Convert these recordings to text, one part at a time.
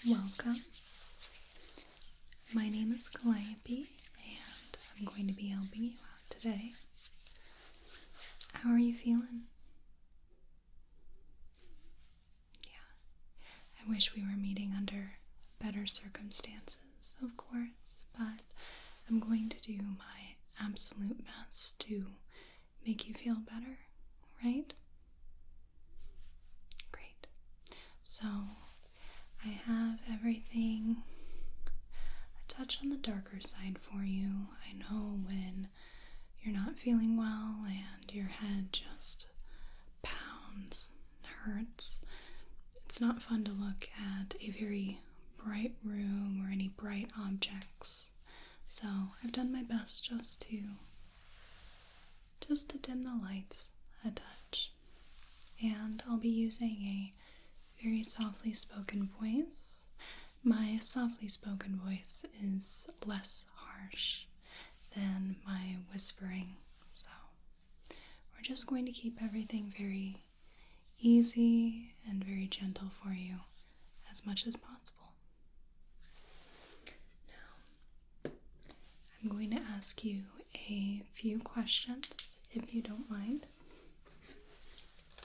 Welcome. My name is Calliope, and I'm going to be helping you out today. How are you feeling? Yeah, I wish we were meeting under better circumstances, of course, but I'm going to do my absolute best to make you feel better, right? Great. So, I have everything a touch on the darker side for you. I know when you're not feeling well and your head just pounds and hurts. It's not fun to look at a very bright room or any bright objects. So I've done my best just to dim the lights a touch. And I'll be using a very softly spoken voice. My softly spoken voice is less harsh than my whispering, so we're just going to keep everything very easy and very gentle for you as much as possible. Now, I'm going to ask you a few questions if you don't mind.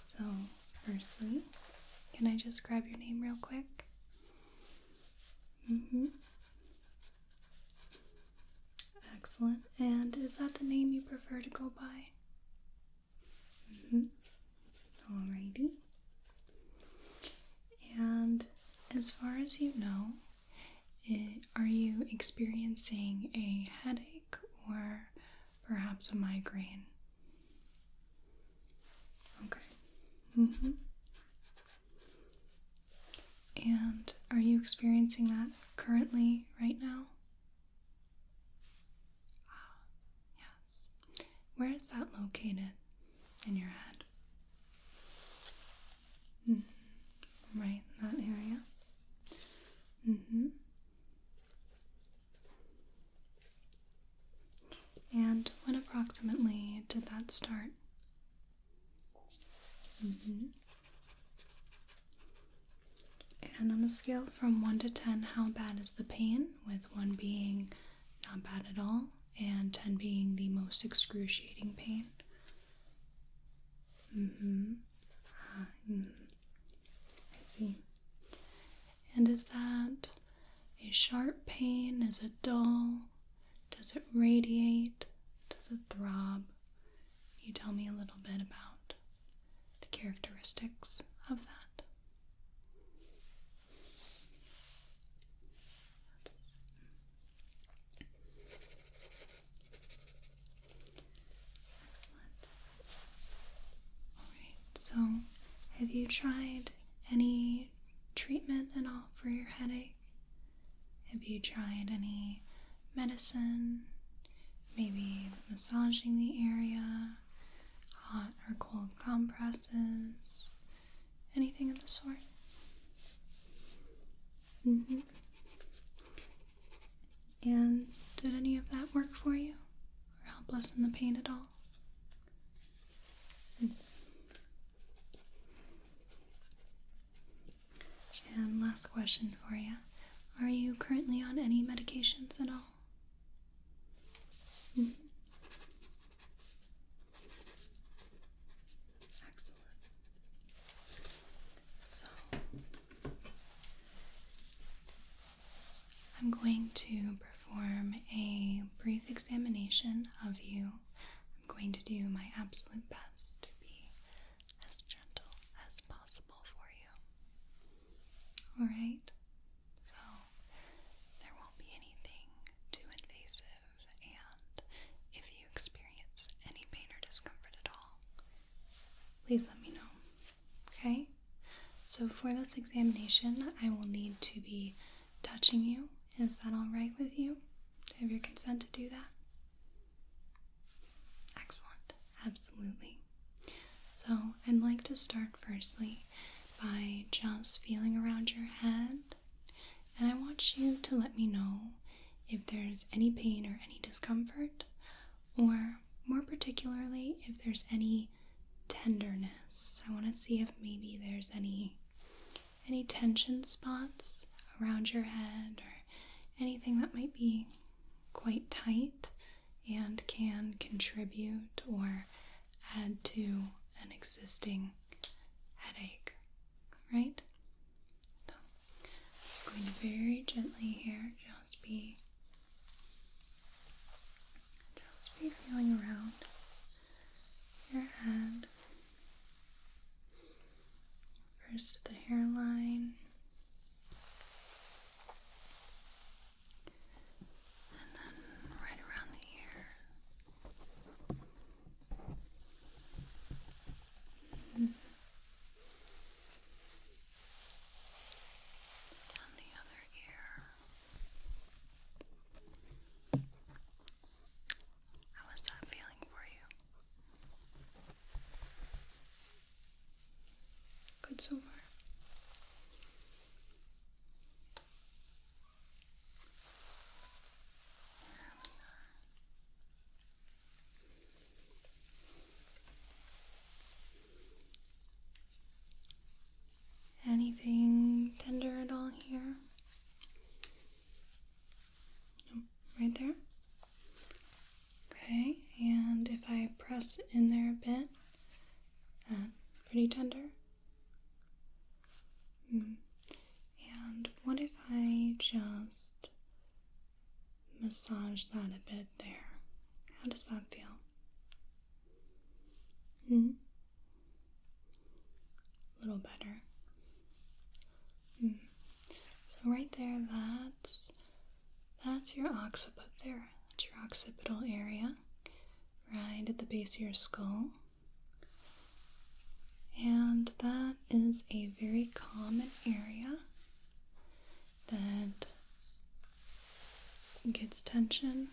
So, firstly, can I just grab your name real quick? Excellent. And is that the name you prefer to go by? Alrighty. And as far as you know, are you experiencing a headache or perhaps a migraine? Okay. And are you experiencing that currently right now? Yes. Where is that located in your head? Right in that area? And when approximately did that start? And on a scale from 1 to 10, how bad is the pain? With 1 being not bad at all, and 10 being the most excruciating pain. I see. And is that a sharp pain? Is it dull? Does it radiate? Does it throb? Can you tell me a little bit about the characteristics of that? Excellent. Alright, so have you tried any treatment at all for your headache? Have you tried any medicine? Maybe massaging the area, hot or cold compresses, anything of the sort? And did any of that work for you or help lessen the pain at all? And last question for you. Are you currently on any medications at all? Excellent. So, I'm going to perform a brief examination of you. I'm going to do my absolute best to be as gentle as possible for you. Alright? So, there won't be anything too invasive, and if you experience any pain or discomfort at all, please let me know. Okay? So for this examination, I will need to be touching you. Is that alright with you? Do you have your consent to do that? Excellent. Absolutely. So I'd like to start firstly by just feeling around your head, and I want you to let me know if there's any pain or any discomfort, or more particularly if there's any tenderness. I want to see if maybe there's any tension spots around your head or anything that might be quite tight and can contribute or add to an existing headache, right? So I'm just going to very gently here just be feeling around your head. First the hairline, and then right around the ear. Down the other ear. How is that feeling for you? Good so far. Anything tender at all here? No, right there? Okay, and if I press in there a bit, pretty tender? And what if I just massage that a bit there? How does that feel? A little better. So right there, that's your occiput there. That's your occipital area, right at the base of your skull. And that is a very common area that gets tension.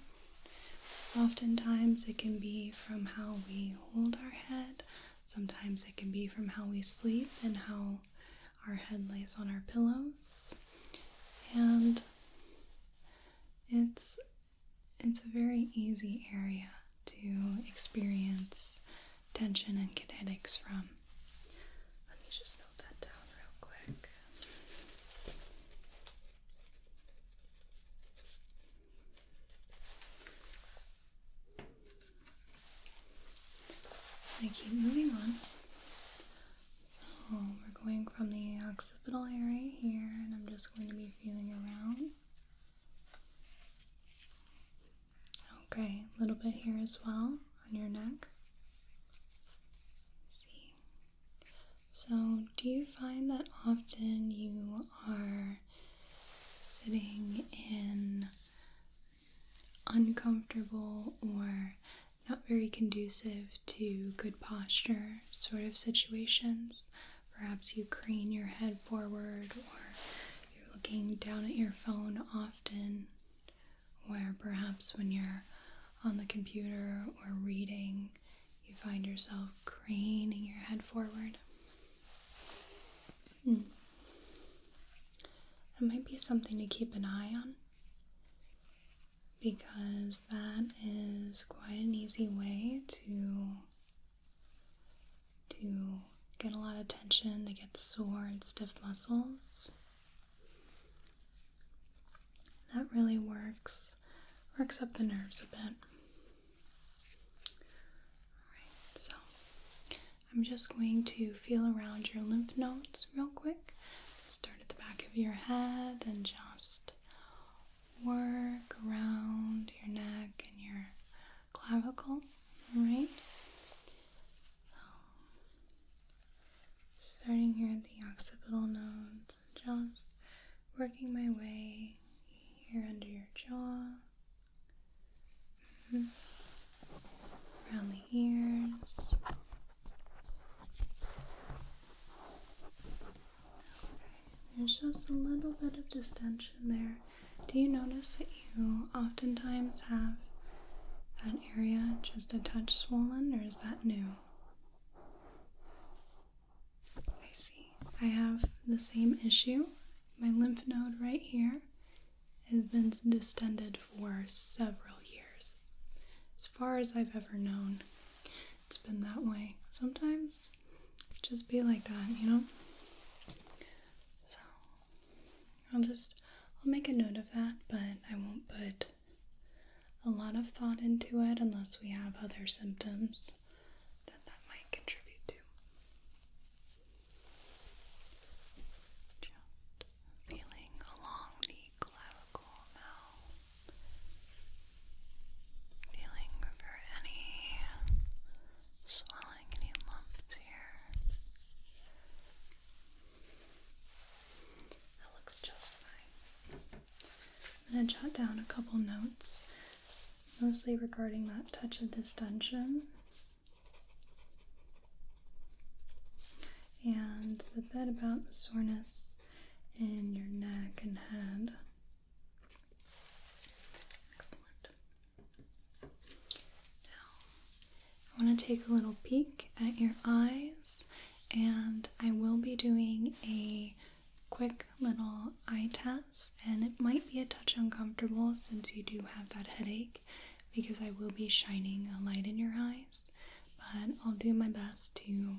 Oftentimes it can be from how we hold our head. Sometimes it can be from how we sleep and how our head lays on our pillows. And it's a very easy area to experience tension and get headaches from. Let me just note that down real quick. I keep moving on. So we're going from the occipital area here, and I'm just going to be feeling around. Okay, a little bit here as well on your neck. Let's see. So, do you find that often you are sitting in uncomfortable or not very conducive to good posture sort of situations? Perhaps you crane your head forward, or you're looking down at your phone often, or perhaps when you're on the computer or reading, you find yourself craning your head forward. That might be something to keep an eye on, because that is quite an easy way to get a lot of tension, to get sore and stiff muscles. That really works up the nerves a bit. Alright, so I'm just going to feel around your lymph nodes real quick. Start at the back of your head and just work around your neck and your clavicle. Alright? So, starting here at the occipital nodes, just working my way here under your jaw, around the ears. Okay. There's just a little bit of distension there. Do you notice that you oftentimes have that area just a touch swollen, or is that new? I see. I have the same issue. My lymph node right here has been distended for several years. As far as I've ever known, it's been that way. Sometimes it just be like that, you know? So I'll just I'll make a note of that, but I won't put a lot of thought into it unless we have other symptoms that might contribute to. Just feeling along the clavicle now. Feeling for any swelling, any lumps here. That looks just fine. I'm going to jot down a couple notes, mostly regarding that touch of distension and a bit about the soreness in your neck and head. Excellent. Now, I want to take a little peek at your eyes, and I will be doing a quick little eye test, and it might be a touch uncomfortable since you do have that headache because I will be shining a light in your eyes, but I'll do my best to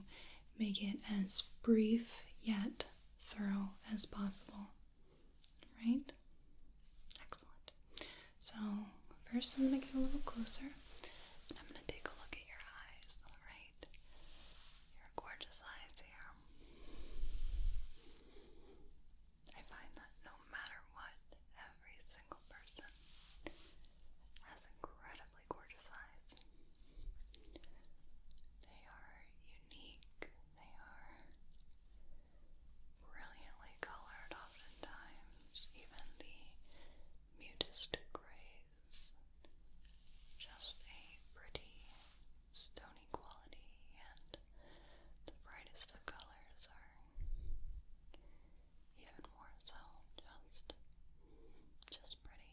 make it as brief yet thorough as possible. Right? Excellent. So first I'm going to get a little closer, and I'm going to take a look at your eyes. Alright? Your gorgeous eyes here. I find that no matter what, every single person has incredibly gorgeous eyes. They are unique. They are brilliantly colored oftentimes, even the mutest grays. Just a pretty stony quality, and the brightest of colors are even more so just pretty.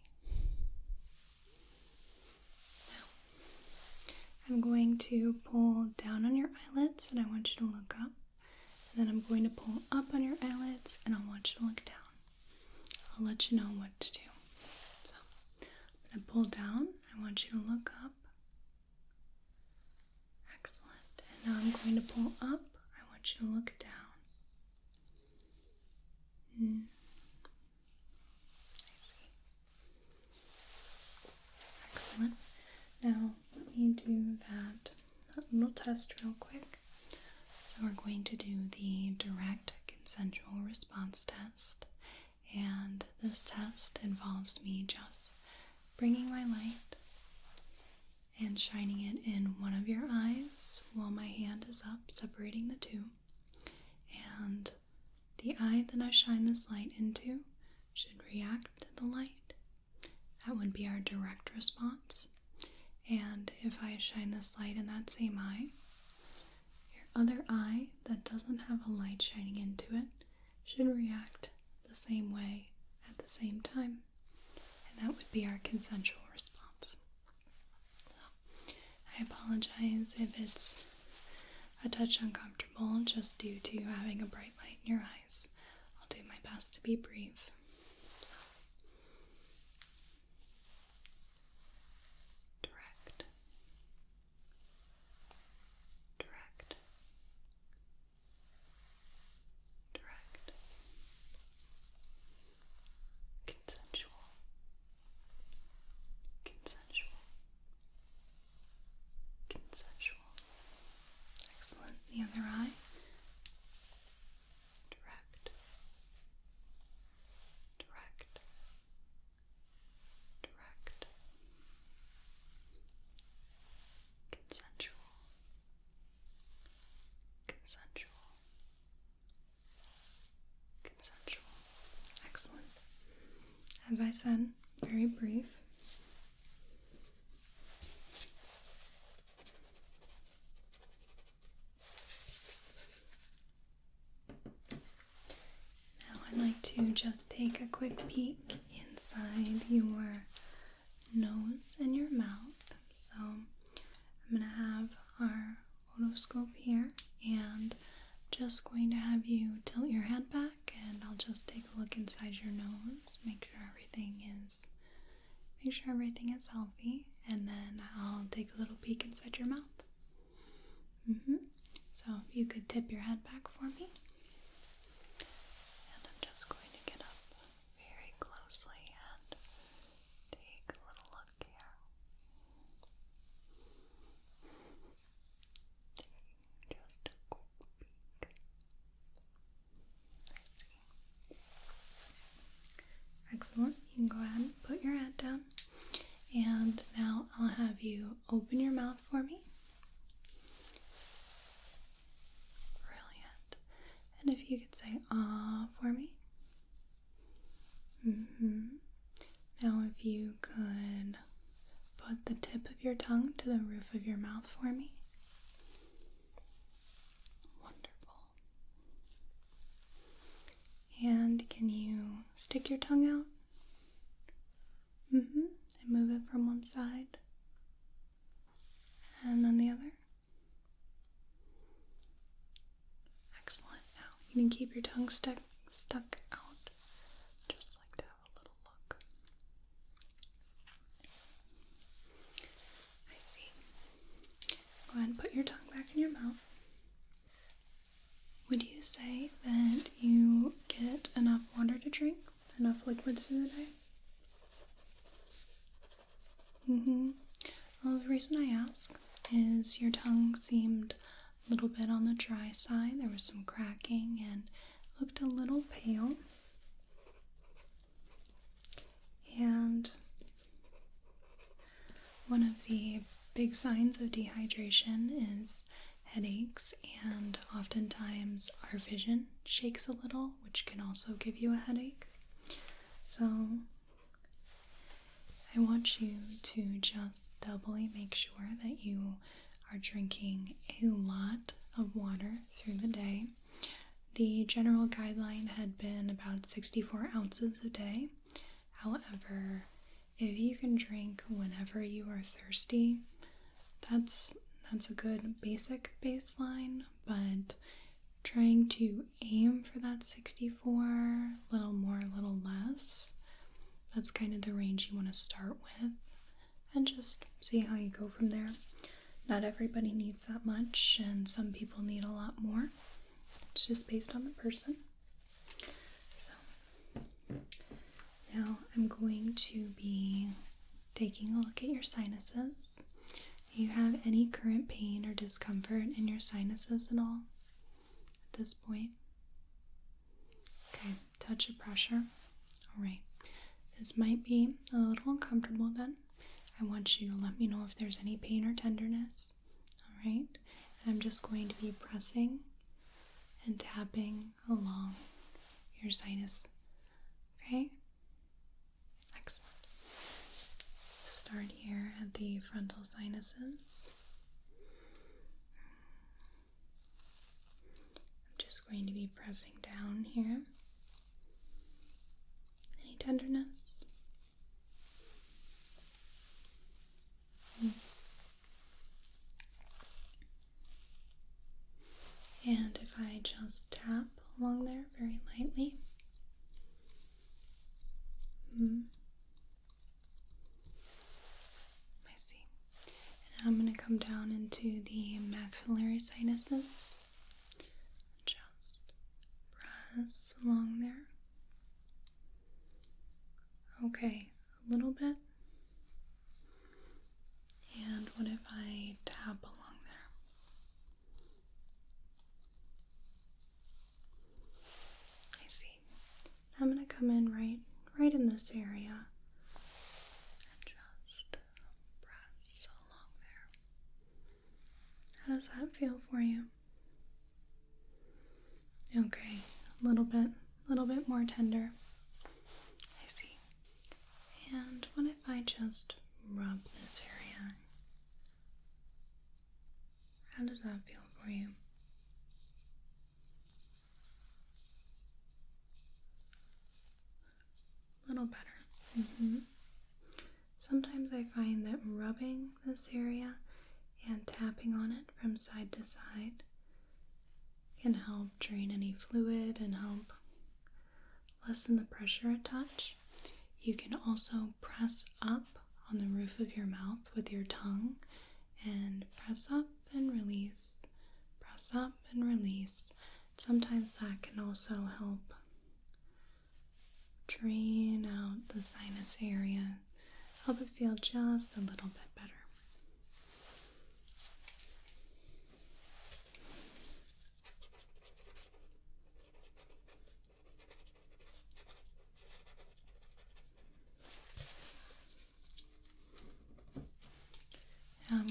Now, I'm going to pull down on your eyelids and I want you to look up. And then I'm going to pull up on your eyelids and I want you to look down. I'll let you know what to do. So, I'm going to pull down. I want you to look up. Excellent. And now I'm going to pull up. I want you to look down. I see. Excellent. Now, let me do that little test real quick. So we're going to do the direct consensual response test. And this test involves me just bringing my light and shining it in one of your eyes while my hand is up, separating the two. And the eye that I shine this light into should react to the light. That would be our direct response. And if I shine this light in that same eye, your other eye that doesn't have a light shining into it should react the same way at the same time. And that would be our consensual response. So, I apologize if it's a touch uncomfortable just due to having a bright light in your eyes. I'll do my best to be brief. Direct. Direct. Direct. Consensual. Consensual. Consensual. Excellent. The other eye. Direct. Direct. Direct. Consensual. Consensual. Consensual. Excellent. As I said, very brief. Now I'd like to just take a quick peek inside your nose and your mouth. So I'm going to have our otoscope here and just going to have you tilt your head back, and I'll just take a look inside your nose, make sure everything is healthy, and then I'll take a little peek inside your mouth. So if you could tip your head back for me. And I'm just going to get up very closely Excellent. You can go ahead and put your head down. And now I'll have you open your mouth for me. Brilliant. And if you could say ah for me. Now if you could put the tip of your tongue to the roof of your mouth for me. Wonderful. And can you stick your tongue out? And move it from one side. And then the other. Excellent. Now you can keep your tongue stuck out. Just like to have a little look. I see. Go ahead and put your tongue back in your mouth. Would you say that you get enough water to drink? Enough liquids through the day? Well, the reason I ask is your tongue seemed a little bit on the dry side. There was some cracking and looked a little pale. And one of the big signs of dehydration is headaches, and oftentimes our vision shakes a little, which can also give you a headache. So I want you to just doubly make sure that you are drinking a lot of water through the day. The general guideline had been about 64 ounces a day. However, if you can drink whenever you are thirsty, that's a good basic baseline, but trying to aim for that 64, a little more, a little less, that's kind of the range you want to start with, and just see how you go from there. Not everybody needs that much, and some people need a lot more. It's just based on the person. So now I'm going to be taking a look at your sinuses. Do you have any current pain or discomfort in your sinuses at all at this point? Okay, touch of pressure. Alright, this might be a little uncomfortable then. I want you to let me know if there's any pain or tenderness. Alright, and I'm just going to be pressing and tapping along your sinus. Okay? Excellent. Start here at the frontal sinuses. I'm just going to be pressing down here. Any tenderness? And if I just tap along there very lightly. I see. And I'm going to come down into the maxillary sinuses. Just press along there. Okay, a little bit. And what if I tap along there? I see. I'm going to come in right in this area and just press along there. How does that feel for you? Okay, a little bit more tender. I see. And what if I just rub this area? How does that feel for you? A little better. Sometimes I find that rubbing this area and tapping on it from side to side can help drain any fluid and help lessen the pressure a touch. You can also press up on the roof of your mouth with your tongue and press up and release, press up and release. Sometimes that can also help drain out the sinus area, help it feel just a little bit better.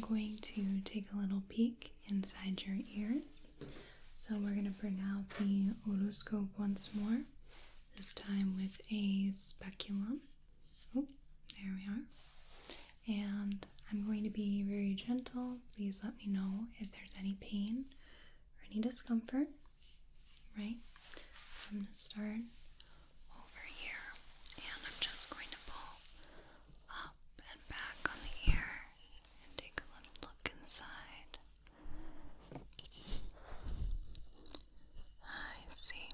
going to take a little peek inside your ears. So we're going to bring out the otoscope once more, this time with a speculum. Oh, there we are. And I'm going to be very gentle. Please let me know if there's any pain or any discomfort, right? I'm going to start over here, and I'm just going to pull up and back on the ear and take a little look inside. I see.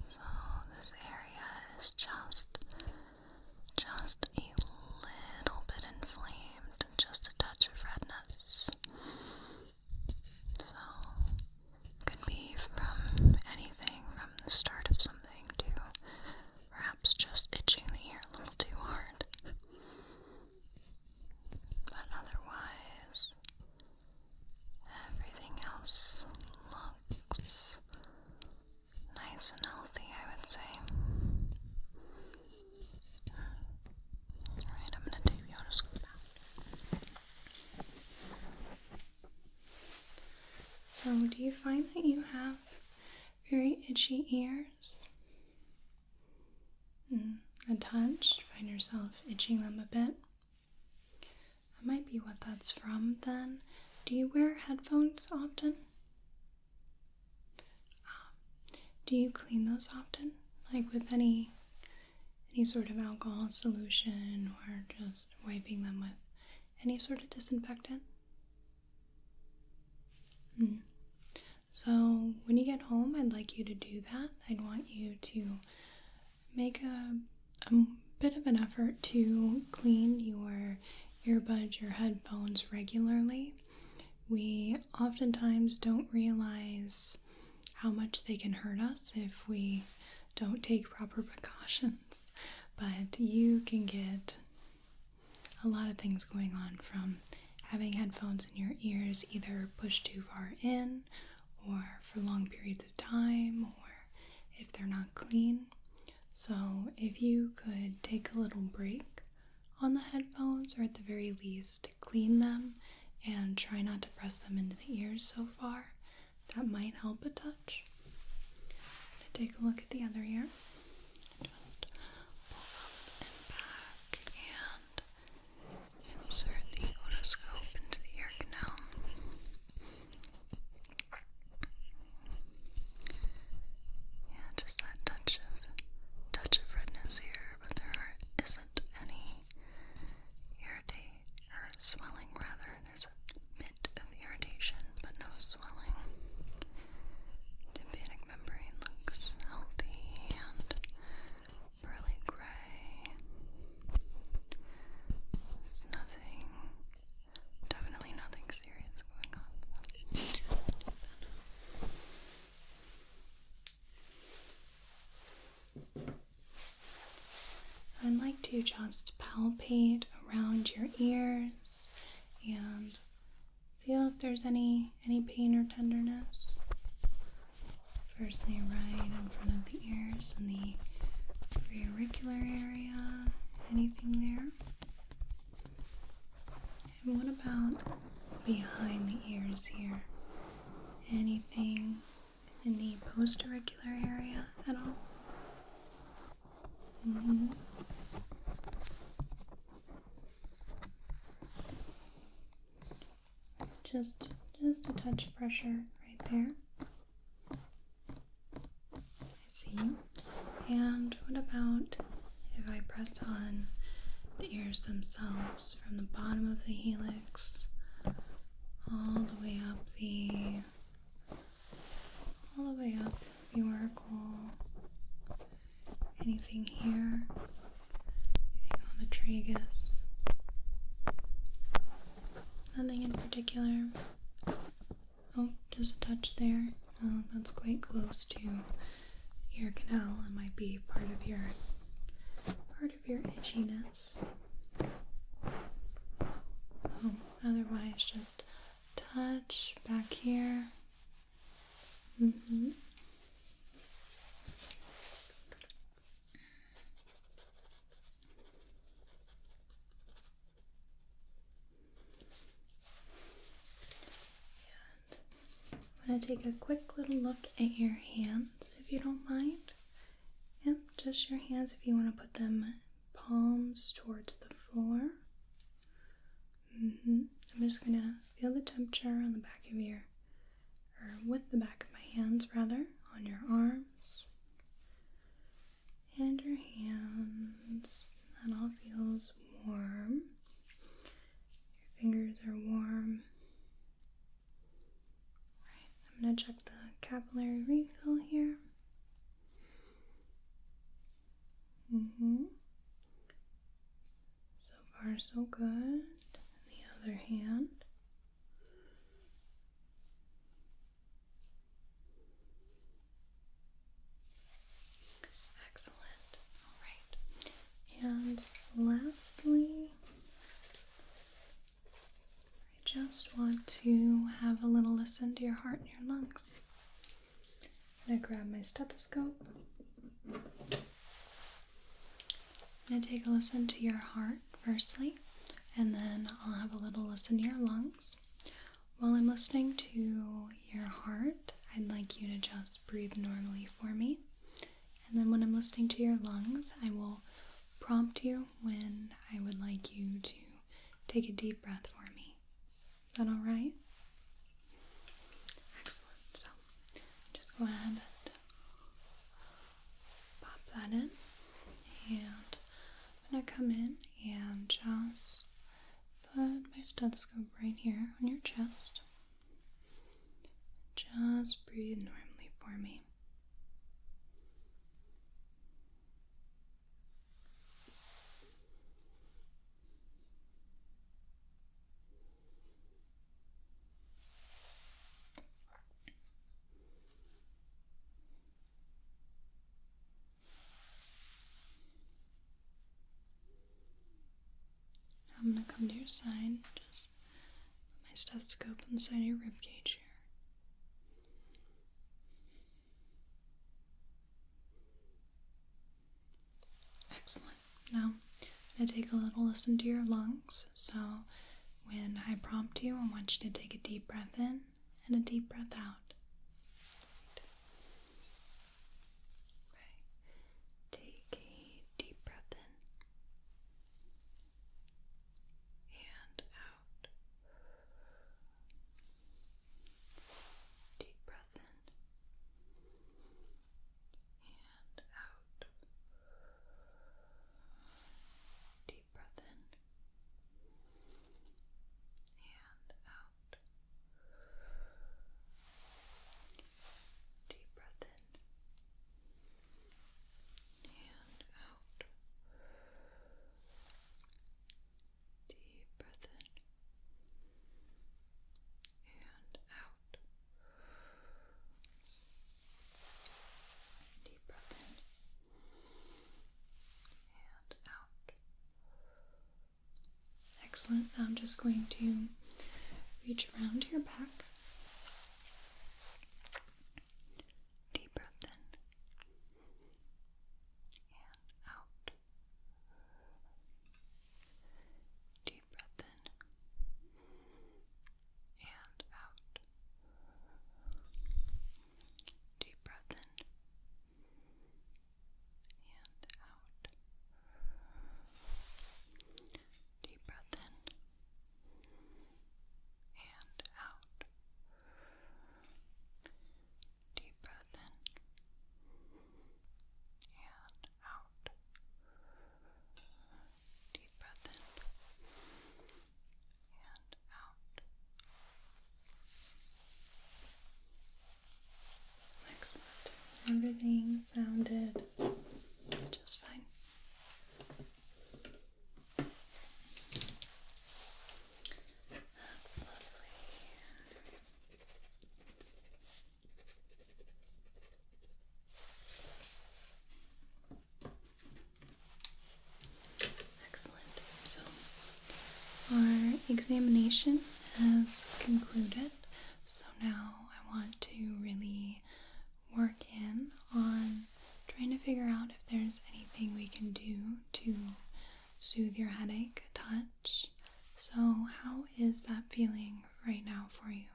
So this area is just a little bit inflamed, just a touch of redness. So could be from anything from the start of something to perhaps just itching the ear a little too hard. But otherwise, everything else looks nice and healthy, I would say. Alright, I'm going to take the otoscope out. So, do you find that you have very itchy ears? A touch? Find yourself itching them a bit? That might be what that's from then. Do you wear headphones often? Do you clean those often? Like with any sort of alcohol solution, or just wiping them with any sort of disinfectant? So when you get home, I'd like you to do that. I'd want you to make a bit of an effort to clean your earbuds, your headphones regularly. We oftentimes don't realize how much they can hurt us if we don't take proper precautions. But you can get a lot of things going on from having headphones in your ears either pushed too far in, or for long periods of time, or if they're not clean. So if you could take a little break on the headphones, or at the very least clean them and try not to press them into the ears so far, that might help a touch. I'm going to take a look at the other ear. Just pull up and back and insert the otoscope into the ear canal. Yeah, just that touch of redness here, but there isn't any swelling rather. There's a bit of irritation, but no swelling. Tympanic membrane looks healthy and pearly gray. Definitely nothing serious going on. I'd like to just palpate around your ears and feel if there's any pain or tenderness. Firstly, right in front of the ears in the auricular area. Anything there? And what about behind the ears here? Anything in the post-auricular area at all? Just a touch of pressure right there. I see. And what about if I press on the ears themselves from the bottom of the helix all the way up the auricle? Anything here? Anything on the tragus? Nothing in particular. Oh, just a touch there. Oh, that's quite close to ear canal. It might be part of your itchiness. Oh, otherwise just touch back here. I'm going to take a quick little look at your hands, if you don't mind. Yep, just your hands if you want to put them palms towards the floor. I'm just going to feel the temperature on the back of your, or with the back of my hands rather, on your arms and your hands. That all feels warm. Your fingers are warm. Right, I'm going to check the capillary refill here. So far, so good. The other hand. Excellent. All right. And lastly, I just want to have a little listen to your heart and your lungs. I'm going to grab my stethoscope. I'm going to take a listen to your heart firstly, and then I'll have a little listen to your lungs. While I'm listening to your heart, I'd like you to just breathe normally for me. And then when I'm listening to your lungs, I will prompt you when I would like you to take a deep breath for me. Is that alright? Excellent. So just go ahead and pop that in. And I'm going to come in and just put my stethoscope right here on your chest. Just breathe normally for me. I'm going to come to your side, just put my stethoscope on the side of your ribcage here. Excellent. Now, I'm going to take a little listen to your lungs. So, when I prompt you, I want you to take a deep breath in and a deep breath out. Okay. Take a deep breath in and out. Deep breath in and out. Deep breath in and out. Deep breath in and out. Deep breath in and out. Deep breath in and out. Excellent. Now I'm just going to reach around your back. Deep breath in and out. Deep breath in and out. Deep breath in and out. Deep breath in and out. Deep breath in and out. Deep breath in and out. Excellent. Everything sounded just fine. That's lovely. Excellent. So, our examination has concluded. So now I want to really work in on trying to figure out if there's anything we can do to soothe your headache a touch. So how is that feeling right now for you?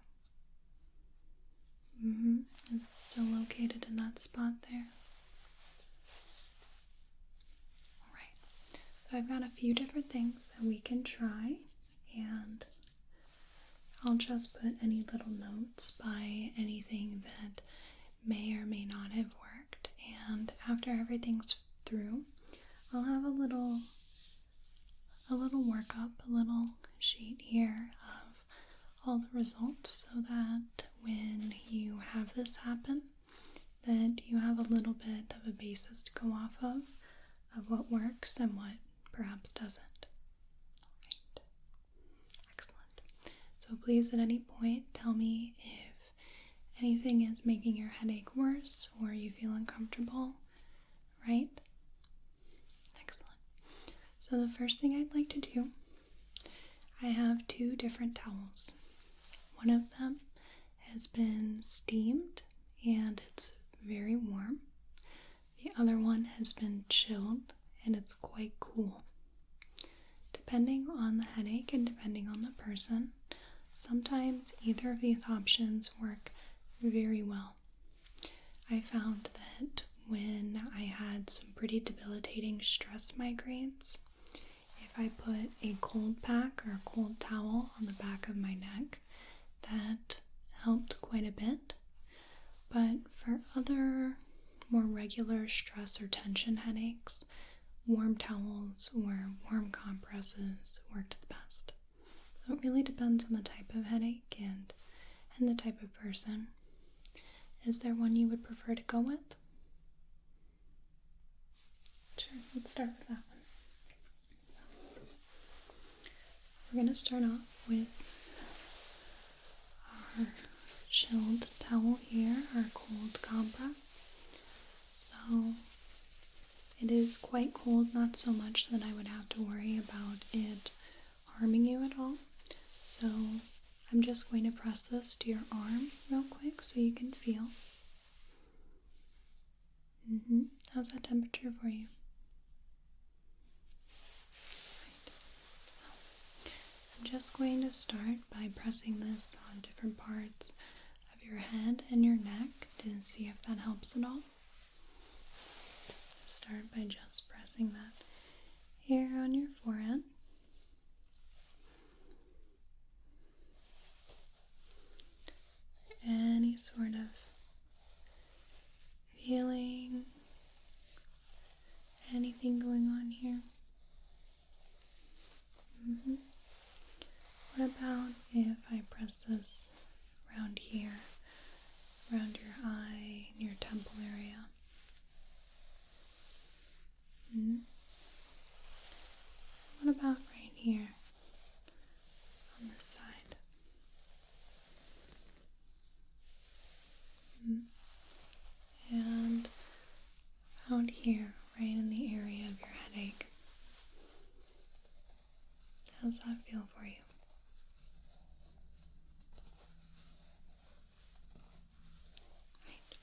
Is it still located in that spot there? Alright. So I've got a few different things that we can try, and I'll just put any little notes by anything that may or may not have worked, and after everything's through, I'll have a little workup, a little sheet here of all the results, so that when you have this happen, that you have a little bit of a basis to go off of what works and what perhaps doesn't. Alright. Excellent. So please at any point tell me if anything is making your headache worse or you feel uncomfortable, right? Excellent. So the first thing I'd like to do, I have 2 different towels. One of them has been steamed and it's very warm. The other one has been chilled and it's quite cool. Depending on the headache and depending on the person, sometimes either of these options work very well. I found that when I had some pretty debilitating stress migraines, if I put a cold pack or a cold towel on the back of my neck, that helped quite a bit. But for other more regular stress or tension headaches, warm towels or warm compresses worked the best. So it really depends on the type of headache and the type of person. Is there one you would prefer to go with? Sure, let's start with that one. So, we're going to start off with our chilled towel here, our cold compress. So it is quite cold, not so much that I would have to worry about it harming you at all. So I'm just going to press this to your arm real quick so you can feel. How's that temperature for you? Right. So I'm just going to start by pressing this on different parts of your head and your neck to see if that helps at all. Start by just pressing that here on your forehead. Any sort of feeling, anything going on here? What about if I press this around here, around your eye and your temple area? What about right here on this side? And out here, right in the area of your headache. How's that feel for you? Right.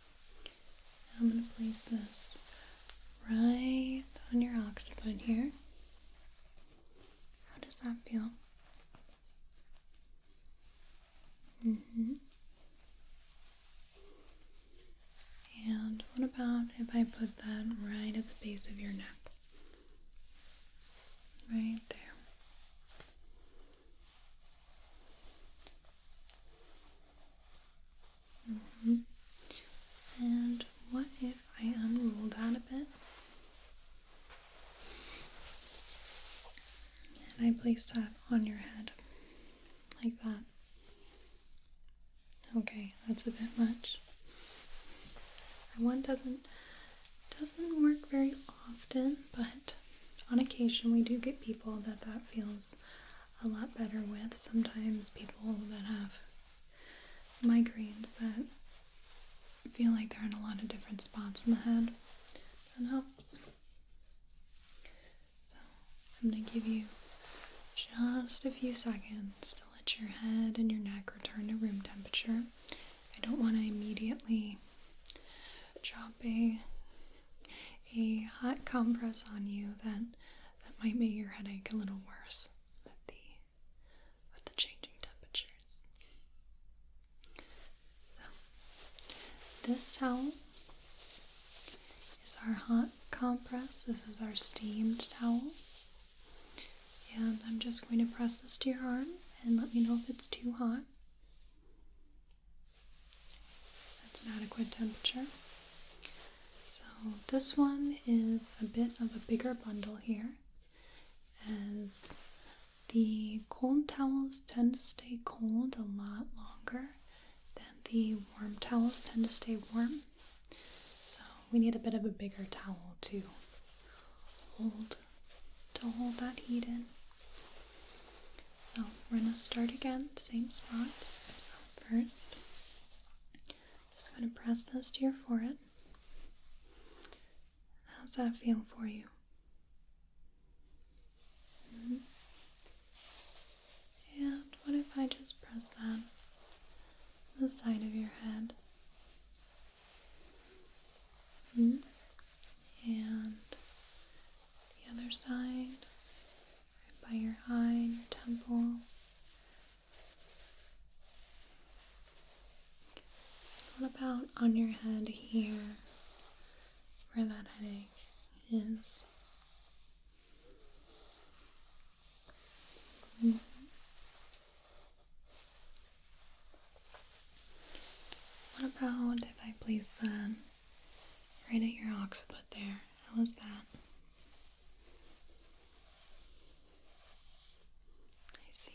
I'm going to place this right on your occiput here. How does that feel? And what about if I put that right at the base of your neck? Right there. And what if I unroll that a bit? And I place that on your head, like that. Okay, that's a bit much. That one doesn't work very often, but on occasion we do get people that feels a lot better with. Sometimes people that have migraines that feel like they're in a lot of different spots in the head. That helps. So I'm going to give you just a few seconds to let your head and your neck return to room temperature. I don't want to immediately drop a hot compress on you that might make your headache a little worse with the changing temperatures. So this towel is our hot compress. This is our steamed towel. And I'm just going to press this to your arm and let me know if it's too hot. That's an adequate temperature. So this one is a bit of a bigger bundle here, as the cold towels tend to stay cold a lot longer than the warm towels tend to stay warm. So we need a bit of a bigger towel to hold that heat in. So we're going to start again, same spots. So first, just going to press this to your forehead. How's that feel for you? And what if I just press that on the side of your head? And the other side, right by your eye, your temple. What about on your head here, where that headache is? What about if I place that right at your occiput there? How is that? I see.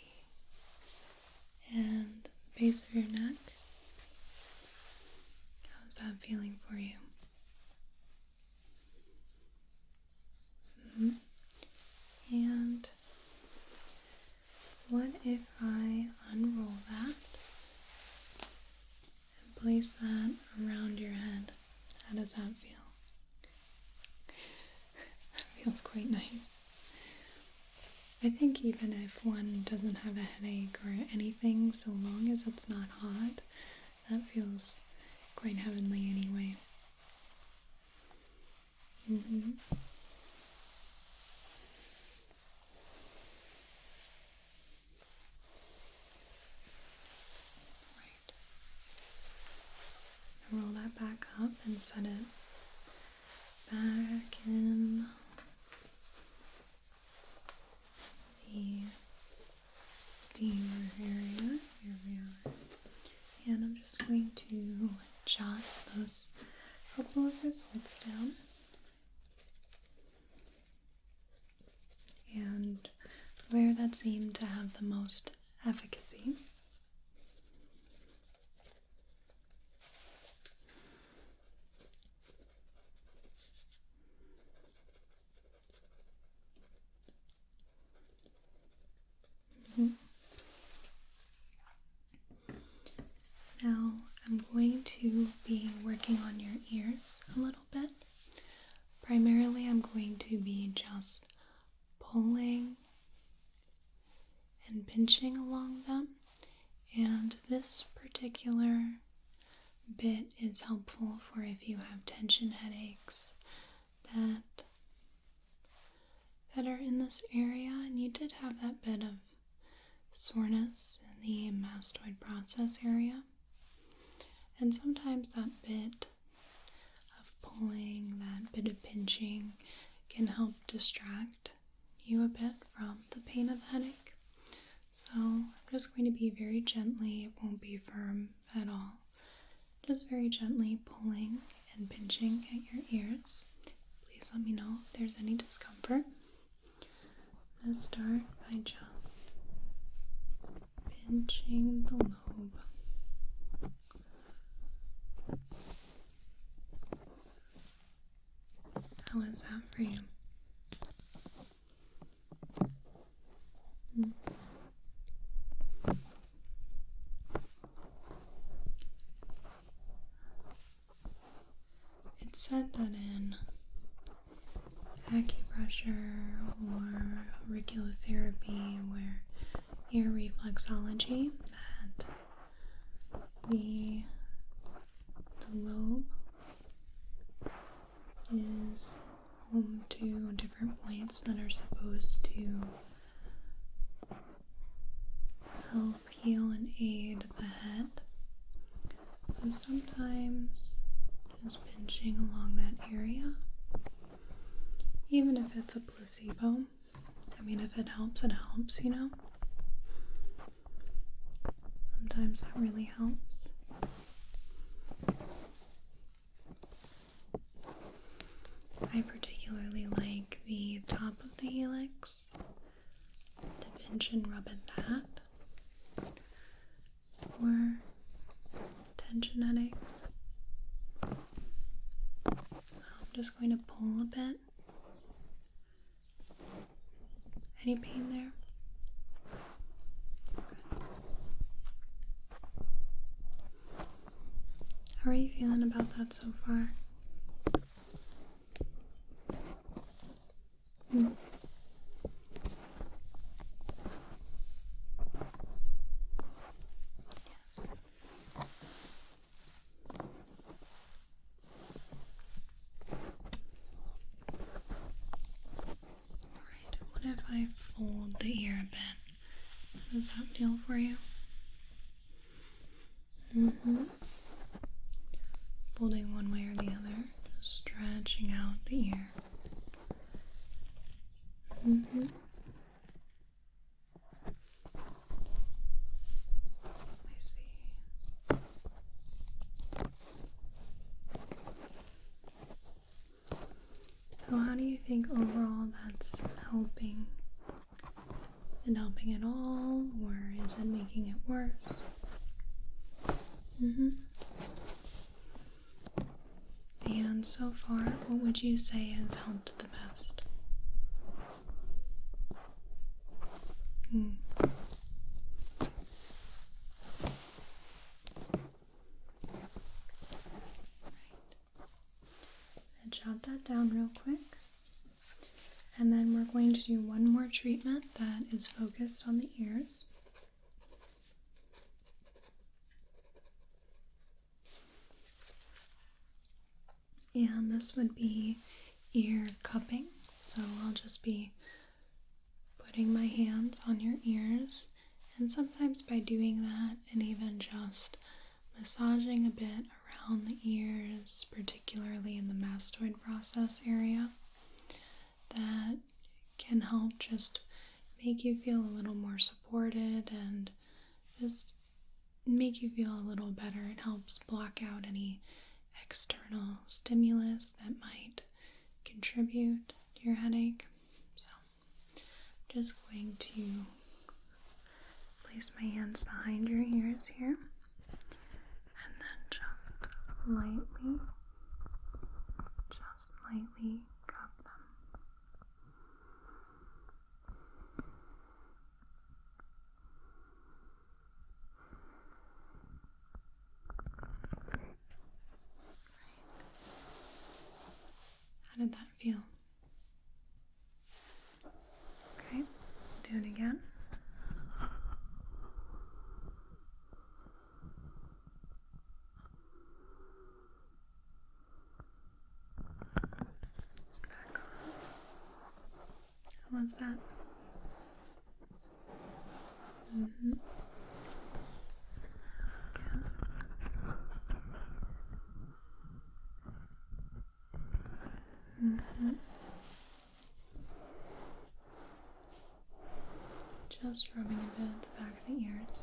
And the base of your neck? How is that feeling for you? And what if I unroll that and place that around your head? How does that feel? That feels quite nice. I think even if one doesn't have a headache or anything, so long as it's not hot, that feels quite heavenly anyway. Right. Roll that back up and set it back in the steamer area. Here we are. And I'm just going to jot those couple of results down. And where that seemed to have the most efficacy. Now I'm going to be working on your ears a little bit. Primarily I'm going to be just pulling and pinching along them, and this particular bit is helpful for if you have tension headaches that are in this area, and you did have that bit of soreness in the mastoid process area. And sometimes that bit of pulling, that bit of pinching can help distract you a bit from the pain of the headache. So I'm just going to be very gently, it won't be firm at all, just very gently pulling and pinching at your ears. Please let me know if there's any discomfort. I'm going to start by just pinching the lobe. How is that for you? It's said that in acupressure or auriculotherapy or ear reflexology that the lobe is home to different points that are supposed to help heal and aid the head. So sometimes Just pinching along that area. Even if it's a placebo. I mean, if it helps, it helps, you know? Sometimes that really helps. I particularly like the top of the helix to pinch and rub at that for tension headache. I'm just going to pull a bit. Any pain there? How are you feeling about that so far? Yes. Alright, what if I fold the ear a bit? Does that feel for you? Folding one way or the other, just stretching out the ear. I see. So how do you think overall that's helping? Is it helping at all, or is it making it worse? And so far, what would you say has helped the best? And jot that down real quick. And then we're going to do one more treatment that is focused on the ears. And this would be ear cupping. So I'll just be putting my hand on your ears, and sometimes by doing that and even just massaging a bit around the ears, particularly in the mastoid process area, that can help just make you feel a little more supported and just make you feel a little better. It helps block out any external stimulus that might contribute to your headache. So I'm just going to place my hands behind your ears here and then just lightly cup them. How did that feel? Okay, do it again. Back on. How was that? Just rubbing a bit at the back of the ears.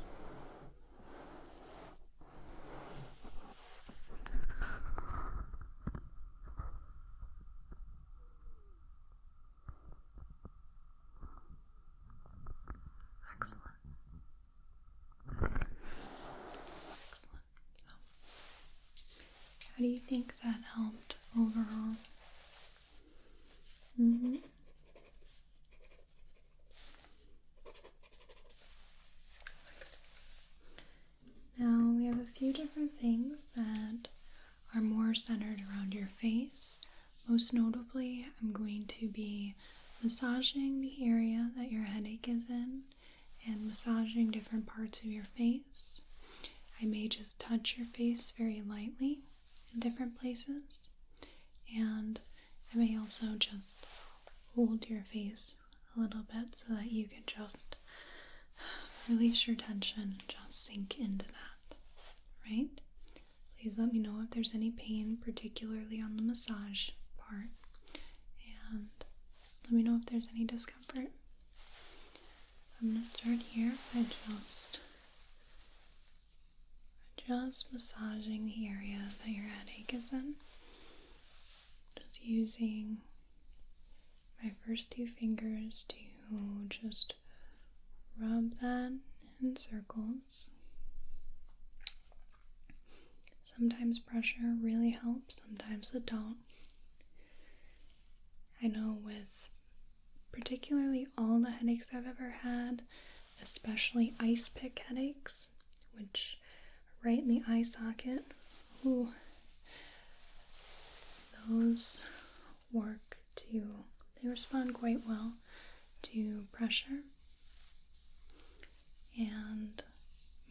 Excellent. So, how do you think that helped overall? Now we have a few different things that are more centered around your face. Most notably, I'm going to be massaging the area that your headache is in and massaging different parts of your face. I may just touch your face very lightly in different places, and I may also just hold your face a little bit so that you can just release your tension and just sink into that, right? Please let me know if there's any pain, particularly on the massage part, and let me know if there's any discomfort. I'm going to start here by just massaging the area that your headache is in. Just using my first 2 fingers to just rub that in circles. Sometimes pressure really helps, sometimes it don't. I know with particularly all the headaches I've ever had, especially ice pick headaches, which are right in the eye socket, those they respond quite well to pressure. And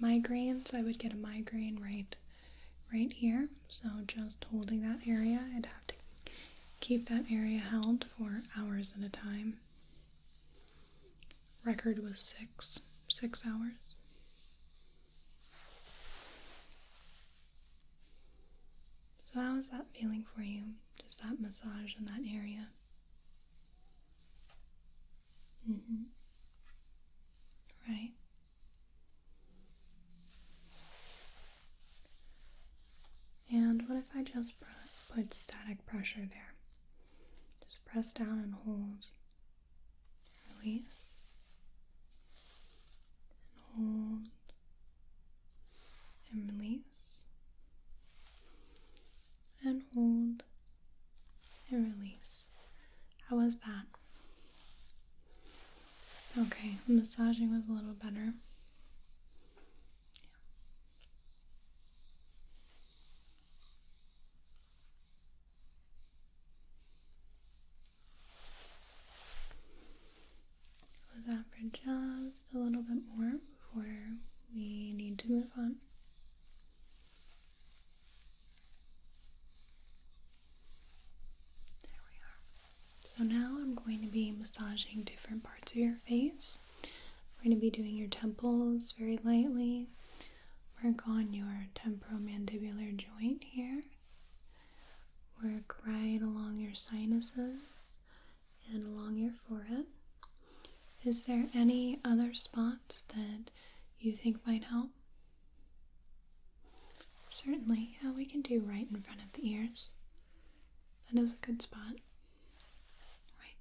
migraines, I would get a migraine right here, so just holding that area, I'd have to keep that area held for hours at a time. Record was 6 hours. So how is that feeling for you? Just that massage in that area? Right. And what if I just put static pressure there? Just press down and hold. Release. And hold. And release. And hold. And release. How was that? Okay, the massaging was a little better. Was that for just a little bit more before we need to move on? There we are. So now I'm going to be massaging different parts of your face. We're going to be doing your temples very lightly. Work on your temporomandibular joint here. Work right along your sinuses and along your forehead. Is there any other spots that you think might help? Certainly, yeah, we can do right in front of the ears. That is a good spot. Right.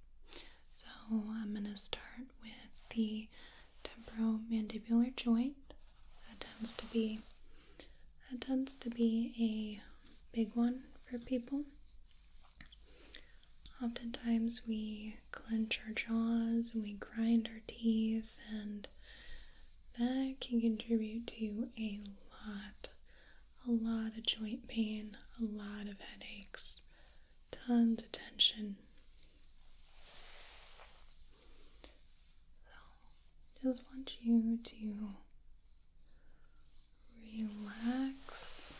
So I'm going to start with the temporomandibular joint. That tends to be a big one for people. Oftentimes we clench our jaws and we grind our teeth, and that can contribute to a lot of joint pain, a lot of headaches, tons of tension. So just want you to relax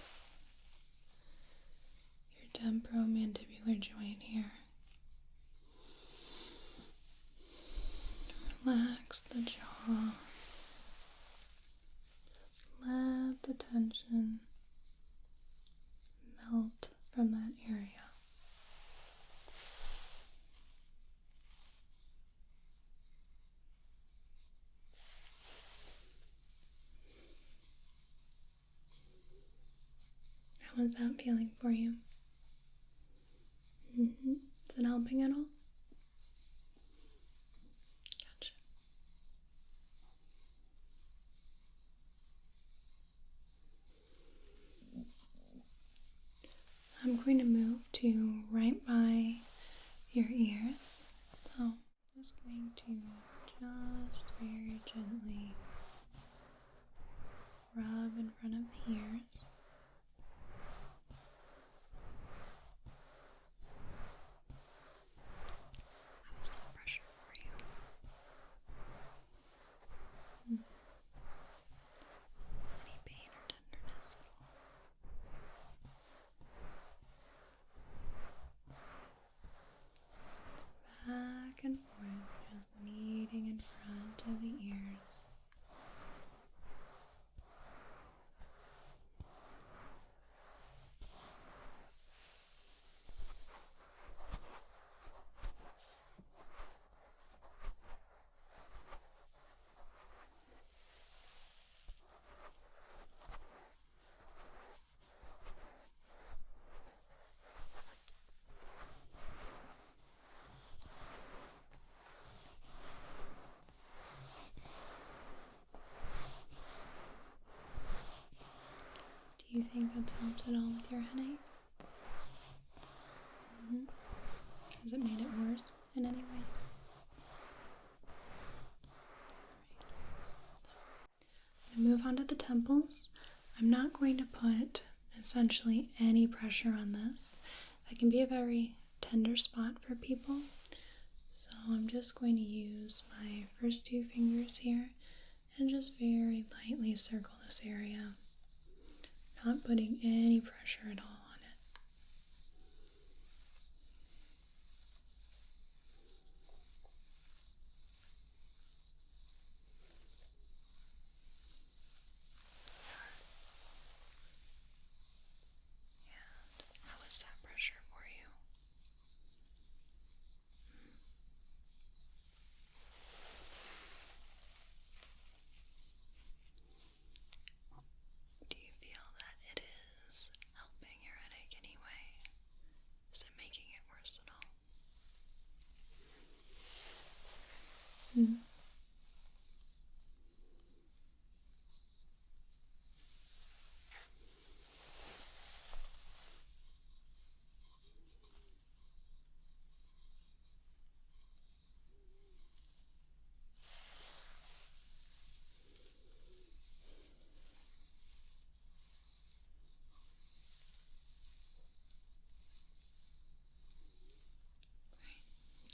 your temporomandibular joint here. Relax the jaw. Just let the tension melt from that area. How is that feeling for you? Is it helping at all? Gotcha. I'm going to move to right by your ears. So I'm just going to just very gently rub in front of the ears. How's that pressure for you? Any pain or tenderness at all? Back and forth, just kneading in front of the ears. Do you think that's helped at all with your headache? Has it made it worse in any way? I'm going to move on to the temples. I'm not going to put essentially any pressure on this. That can be a very tender spot for people. So I'm just going to use my first 2 fingers here and just very lightly circle this area. Not putting any pressure at all on it. And how is that pressure for you? Do you feel that it is helping your headache anyway? Is it making it worse at all?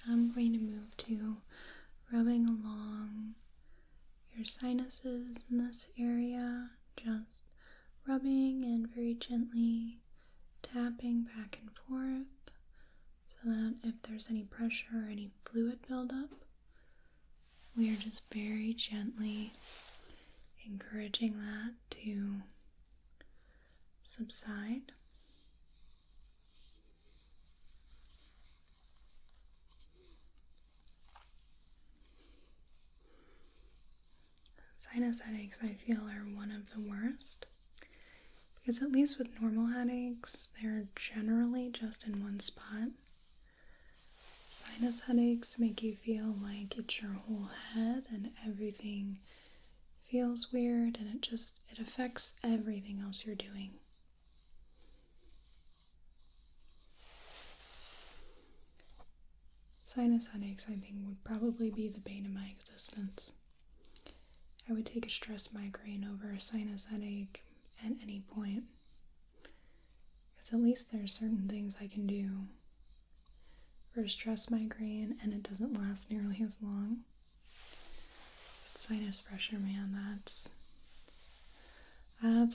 I'm going to move to rubbing along your sinuses in this area, just rubbing and very gently tapping back and forth so that if there's any pressure or any fluid buildup, we are just very gently encouraging that to subside. Sinus headaches, I feel, are one of the worst because at least with normal headaches, they're generally just in one spot. Sinus headaches make you feel like it's your whole head and everything feels weird, and it affects everything else you're doing. Sinus headaches, I think, would probably be the bane of my existence. I would take a stress migraine over a sinus headache at any point. Because at least there are certain things I can do for a stress migraine and it doesn't last nearly as long. But sinus pressure, man, that's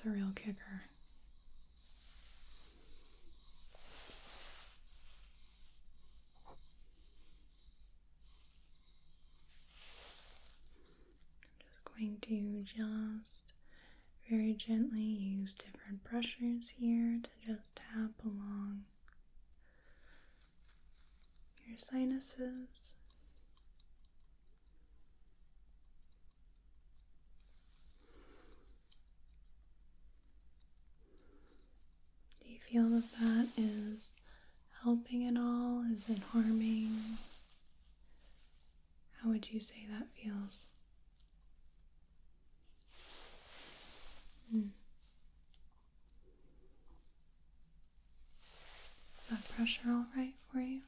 a real kicker. I'm just going to just very gently use different pressures here to just tap along your sinuses. Do you feel that that is helping at all? Is it harming? How would you say that feels? Is that pressure all right for you?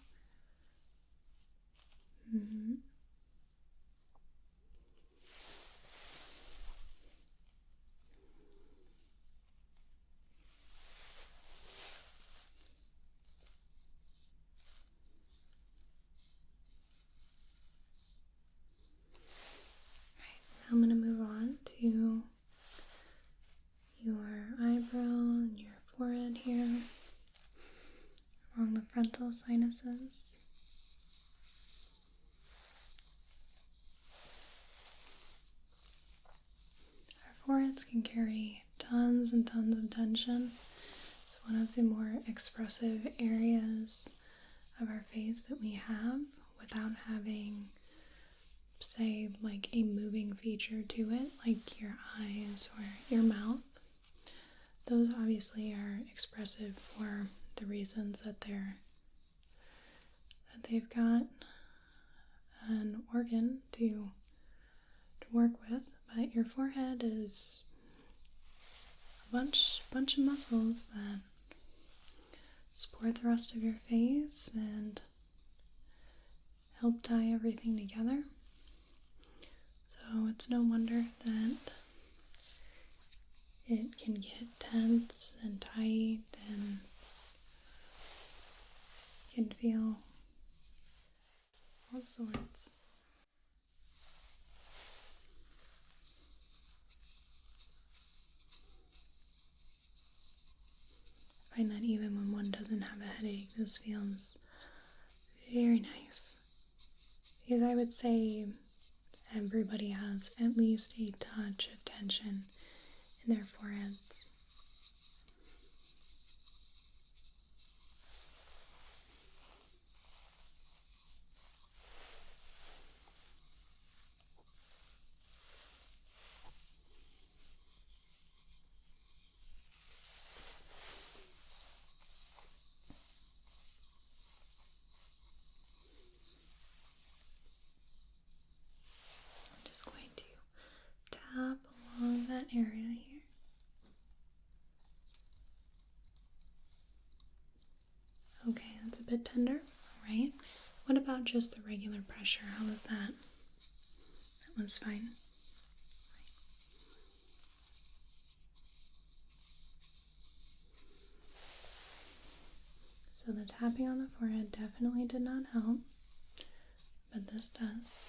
I'm going to move on to your eyebrow and your forehead here, along the frontal sinuses. Our foreheads can carry tons and tons of tension. It's one of the more expressive areas of our face that we have without having, say, like a moving feature to it, like your eyes or your mouth. Those obviously are expressive for the reasons that they've got an organ to work with, but your forehead is bunch of muscles that support the rest of your face and help tie everything together. So it's no wonder that it can get tense and tight and can feel all sorts. I find that even when one doesn't have a headache, this feels very nice. Because I would say everybody has at least a touch of tension in their foreheads. I'm just going to tap along that area here. Okay, that's a bit tender. Alright. What about just the regular pressure? How was that? That was fine. So the tapping on the forehead definitely did not help, but this does.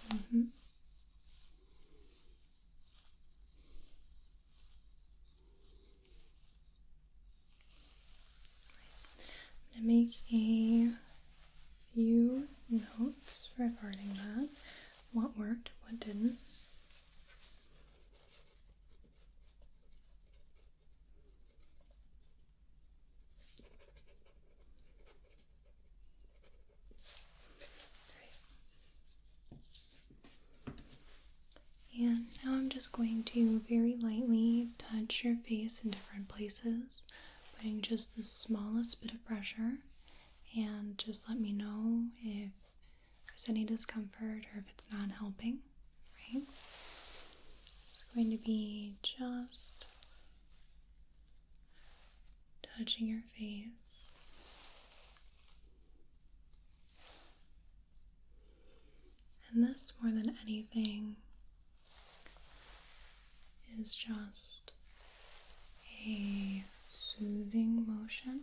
I'm going to make a few notes regarding that. What worked, what didn't. And now I'm just going to very lightly touch your face in different places, putting just the smallest bit of pressure, and just let me know if there's any discomfort or if it's not helping, right? It's going to be just touching your face. And this, more than anything, is just a soothing motion.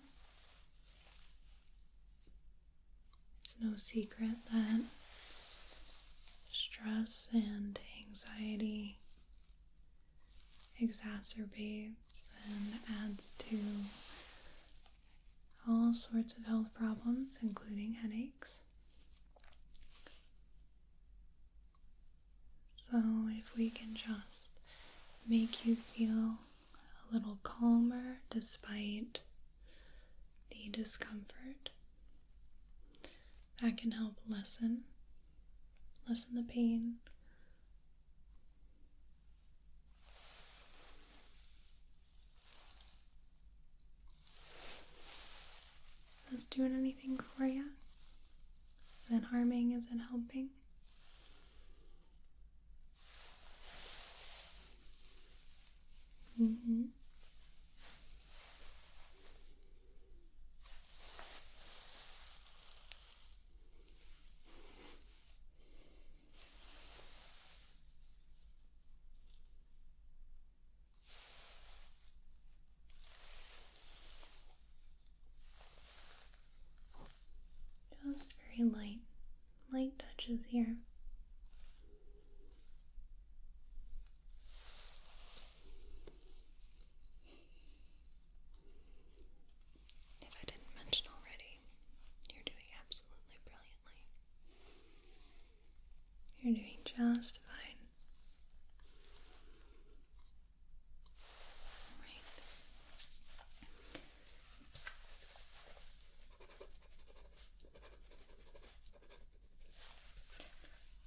It's no secret that stress and anxiety exacerbates and adds to all sorts of health problems, including headaches. So if we can just make you feel a little calmer despite the discomfort, that can help lessen the pain. Is this doing anything for you? Is it harming? Is it helping? Just very light touches here. If I didn't mention already, you're doing absolutely brilliantly. You're doing just fine.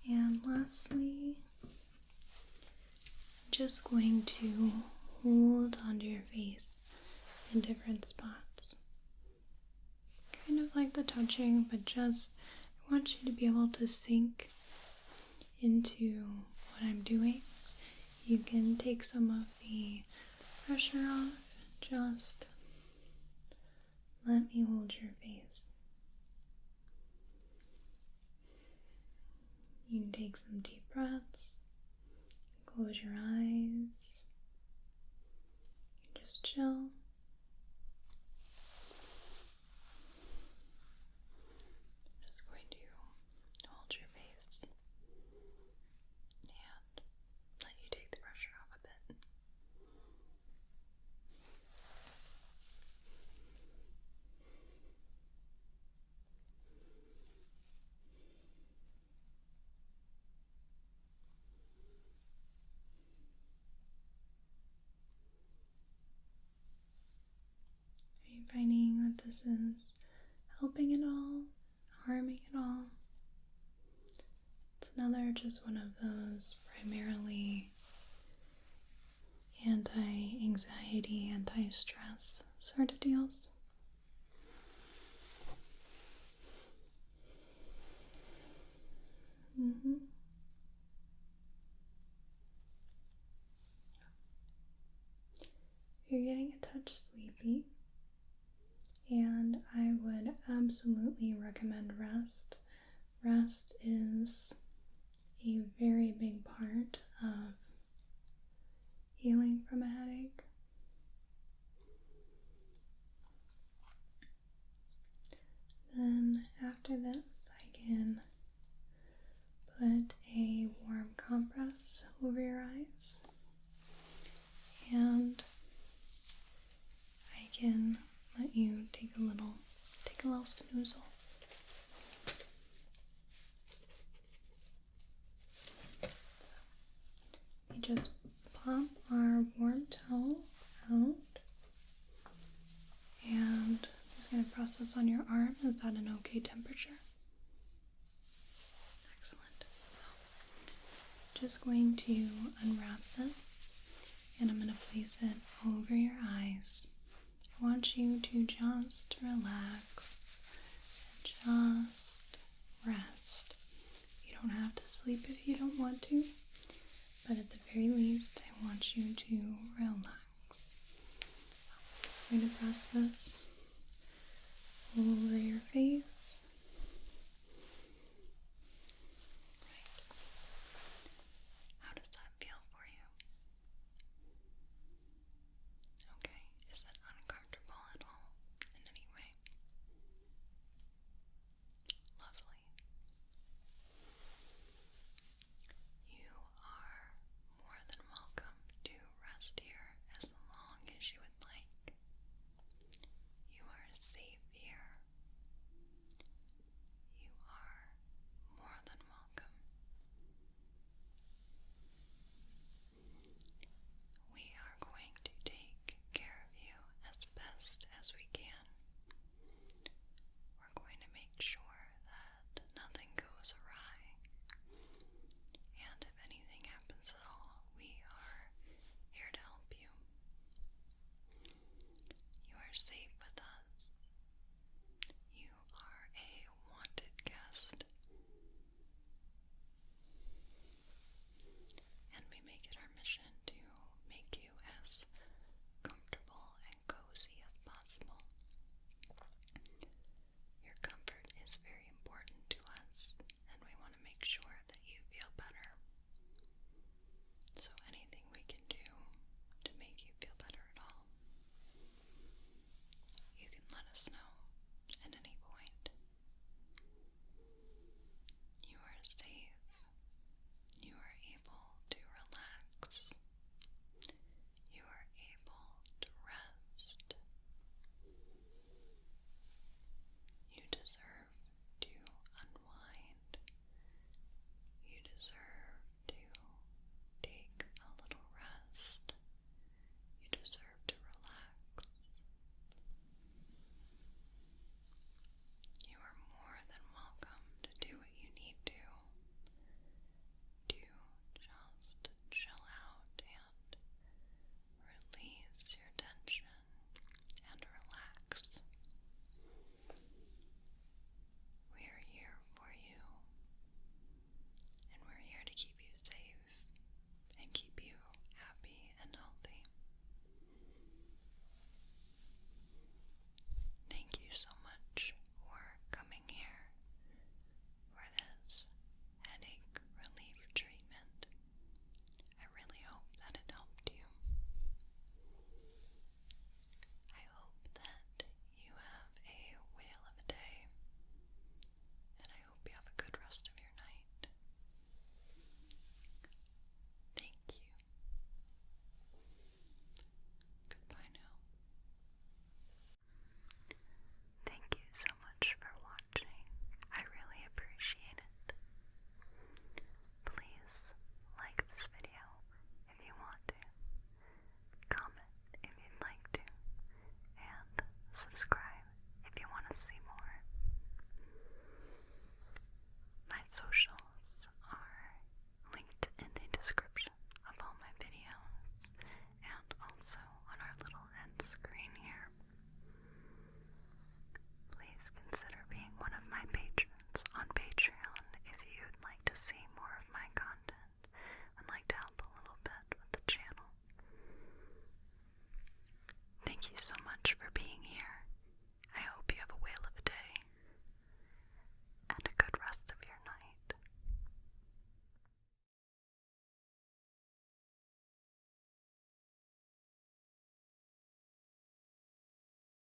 And lastly, I'm just going to hold onto your face in different spots. Kind of like the touching, but just I want you to be able to sink into what I'm doing. You can take some of the pressure off, just let me hold your face. You can take some deep breaths, close your eyes, and just chill. I'm just going to hold your face and let you take the pressure off a bit. Are you finding that this is helping at all? Harming at all? It's another just one of those primarily anti-anxiety, anti-stress sort of deals. You're getting a touch sleepy, and I would absolutely recommend rest. Rest is a very big part of healing from a headache. Then after this, I can put a warm compress over your eyes, and I can let you take a little snoozle. So we just pop our warm towel out, and I'm just going to press this on your arm. Is that an okay temperature? Excellent. Just going to unwrap this, and I'm going to place it over your eyes. I want you to just relax and just rest. You don't have to sleep if you don't want to, but at the very least, I want you to relax. I'm just going to press this over your face. Right. How does that feel for you? Okay. Is it uncomfortable at all in any way? Lovely. You are more than welcome to rest here as long as you would like. You are safe here. subscribe.